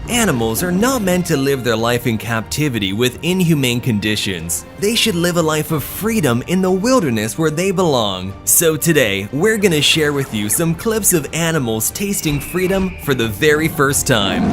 Animals are not meant to live their life in captivity with inhumane conditions. They should live a life of freedom in the wilderness where they belong. So today, we're gonna share with you some clips of animals tasting freedom for the very first time.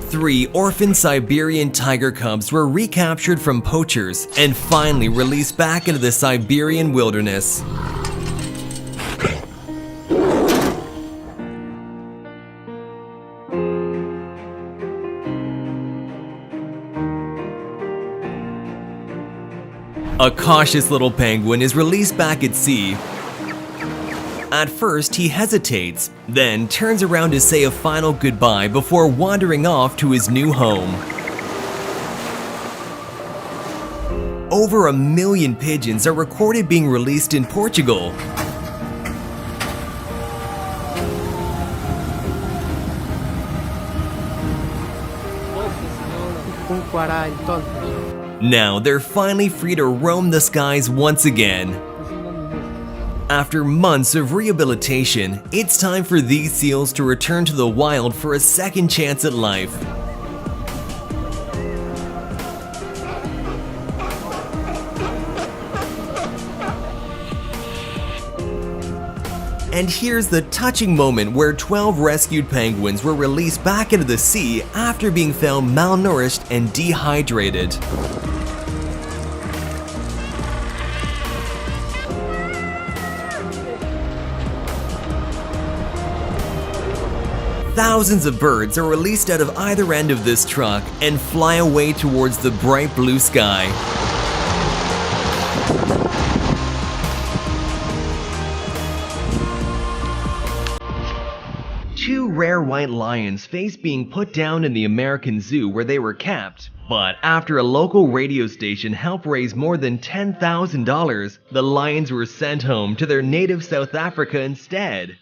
3 orphan Siberian tiger cubs were recaptured from poachers and finally released back into the Siberian wilderness. A cautious little penguin is released back at sea. At first, he hesitates, then turns around to say a final goodbye before wandering off to his new home. Over 1 million pigeons are recorded being released in Portugal. Now they're finally free to roam the skies once again. After months of rehabilitation, it's time for these seals to return to the wild for a second chance at life. And here's the touching moment where 12 rescued penguins were released back into the sea after being found malnourished and dehydrated. Thousands of birds are released out of either end of this truck and fly away towards the bright blue sky. Two rare white lions face being put down in the American Zoo where they were kept, but after a local radio station helped raise more than $10,000, the lions were sent home to their native South Africa instead.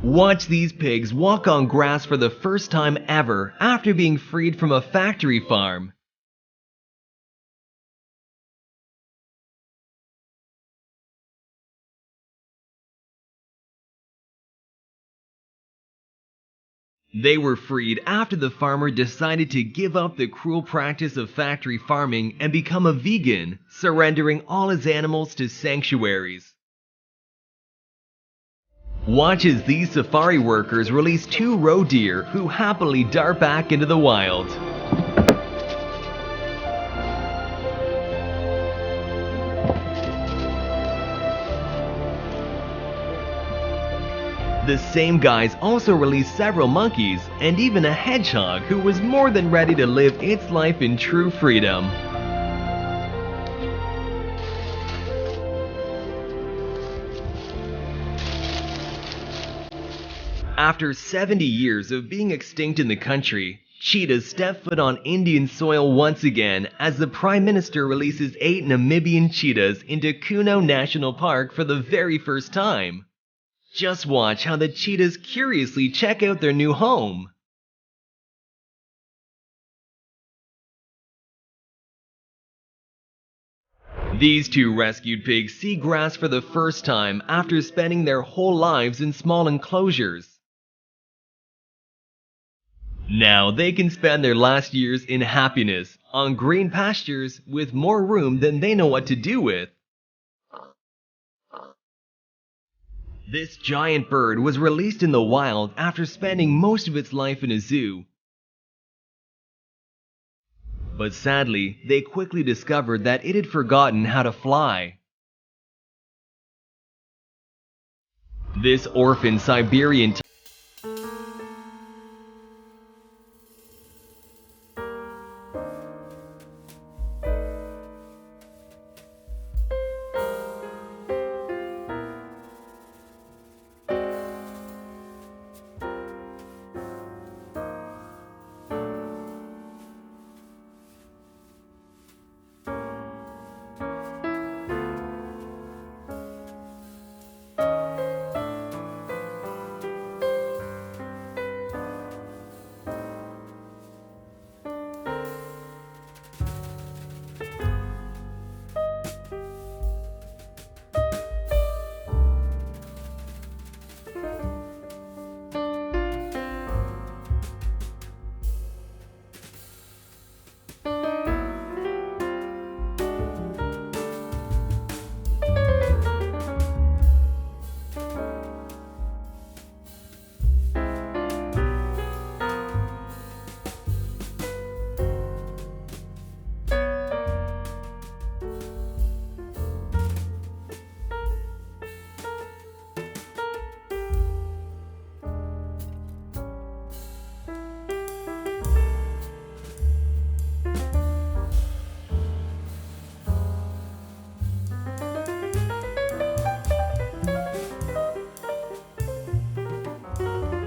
Watch these pigs walk on grass for the first time ever after being freed from a factory farm. They were freed after the farmer decided to give up the cruel practice of factory farming and become a vegan, surrendering all his animals to sanctuaries. Watch as these safari workers release 2 roe deer who happily dart back into the wild. The same guys also released several monkeys and even a hedgehog who was more than ready to live its life in true freedom. After 70 years of being extinct in the country, cheetahs step foot on Indian soil once again as the Prime Minister releases 8 Namibian cheetahs into Kuno National Park for the very first time. Just watch how the cheetahs curiously check out their new home. These 2 rescued pigs see grass for the first time after spending their whole lives in small enclosures. Now they can spend their last years in happiness, on green pastures, with more room than they know what to do with. This giant bird was released in the wild after spending most of its life in a zoo. But sadly, they quickly discovered that it had forgotten how to fly. This orphan Siberian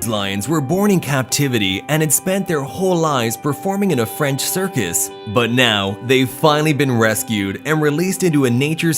lions were born in captivity and had spent their whole lives performing in a French circus. But now, they've finally been rescued and released into a nature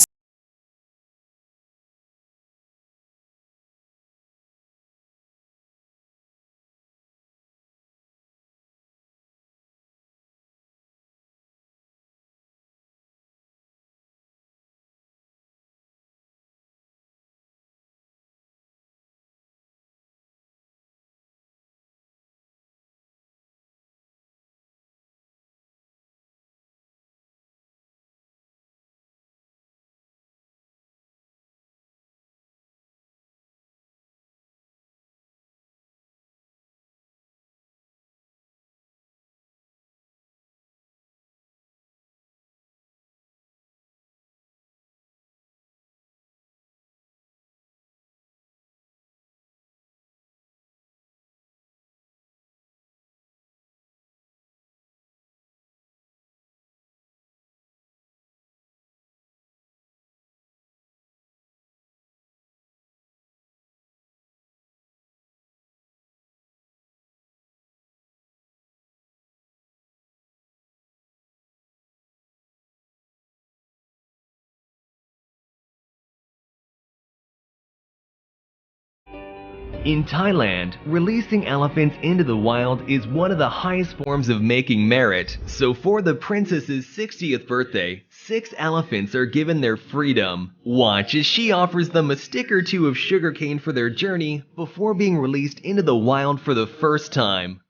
In Thailand, releasing elephants into the wild is one of the highest forms of making merit. So for the princess's 60th birthday, 6 elephants are given their freedom. Watch as she offers them a stick or two of sugarcane for their journey before being released into the wild for the first time.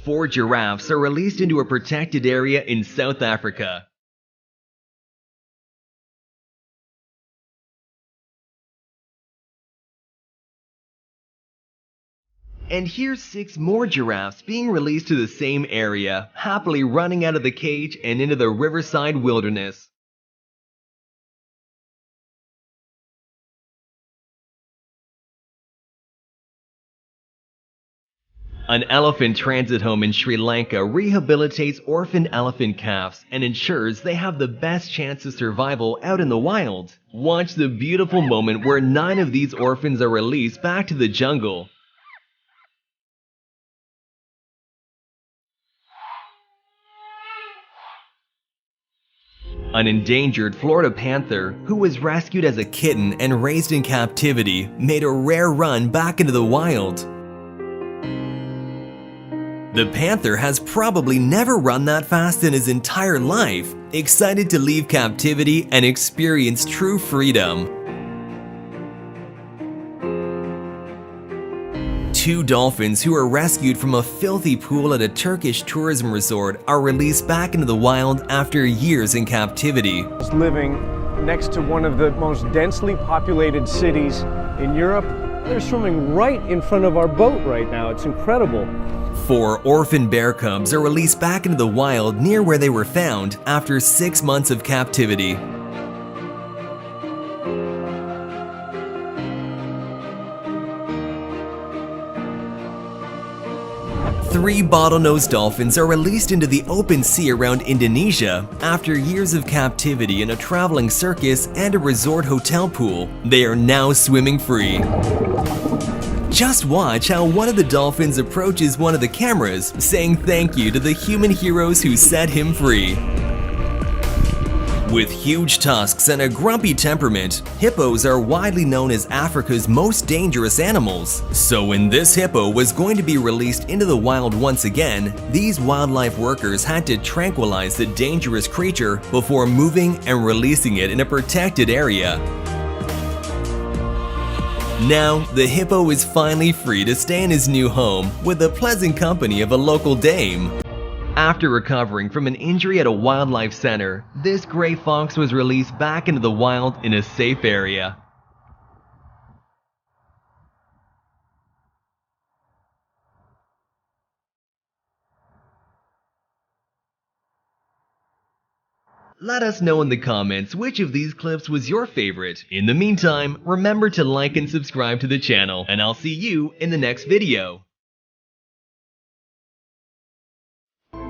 Four giraffes are released into a protected area in South Africa. And here's 6 more giraffes being released to the same area, happily running out of the cage and into the riverside wilderness. An elephant transit home in Sri Lanka rehabilitates orphaned elephant calves and ensures they have the best chance of survival out in the wild. Watch the beautiful moment where 9 of these orphans are released back to the jungle. An endangered Florida panther, who was rescued as a kitten and raised in captivity, made a rare run back into the wild. The panther has probably never run that fast in his entire life, excited to leave captivity and experience true freedom. 2 dolphins who were rescued from a filthy pool at a Turkish tourism resort are released back into the wild after years in captivity. Living next to one of the most densely populated cities in Europe. They're swimming right in front of our boat right now. It's incredible. 4 orphan bear cubs are released back into the wild near where they were found after 6 months of captivity. 3 bottlenose dolphins are released into the open sea around Indonesia after years of captivity in a traveling circus and a resort hotel pool. They are now swimming free. Just watch how one of the dolphins approaches one of the cameras, saying thank you to the human heroes who set him free. With huge tusks and a grumpy temperament, hippos are widely known as Africa's most dangerous animals. So when this hippo was going to be released into the wild once again, these wildlife workers had to tranquilize the dangerous creature before moving and releasing it in a protected area. Now, the hippo is finally free to stay in his new home with the pleasant company of a local dame. After recovering from an injury at a wildlife center, this gray fox was released back into the wild in a safe area. Let us know in the comments which of these clips was your favorite. In the meantime, remember to like and subscribe to the channel, and I'll see you in the next video.